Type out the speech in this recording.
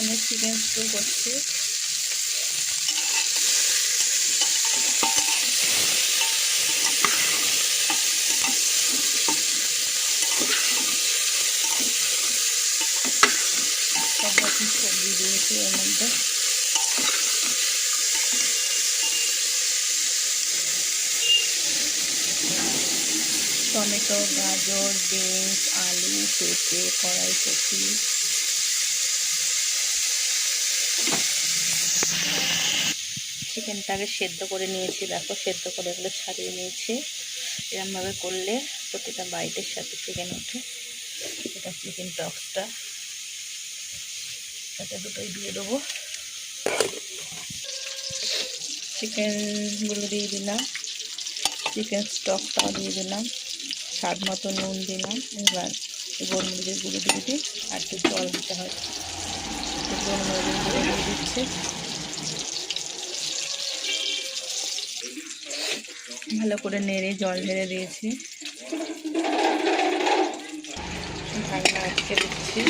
এখানে chicken stew করছি। সব রকম সবজি দিয়েছি এর মধ্যে। টমেটো, গাজর, বিনস, আলু, পেঁপে, কড়াইশুঁটি, চিকেনটাকে সেদ্ধ করে নিয়েছি। দেখো সেদ্ধ করে এগুলো ছাড়িয়ে নিয়েছি। এরকমভাবে করলে প্রতিটা বাইটের সাথে চিকেন ওঠে। এটা চিকেন টক্সটা, সাথে দুটোই দিয়ে দেবো। চিকেনগুলো দিয়ে দিলাম, চিকেন স্টকটাও দিয়ে দিলাম, স্বাদ মতো নুন দিলাম। এবার গোলমরিচের গুঁড়ো দিয়ে দিই, আর একটু জল দিতে হয়। গোলমরিচের গুঁড়ো দিয়ে দিচ্ছে, ভালো করে নেড়ে জল ঢেলে দিয়েছি, ঢাকনা আটকে দিচ্ছি।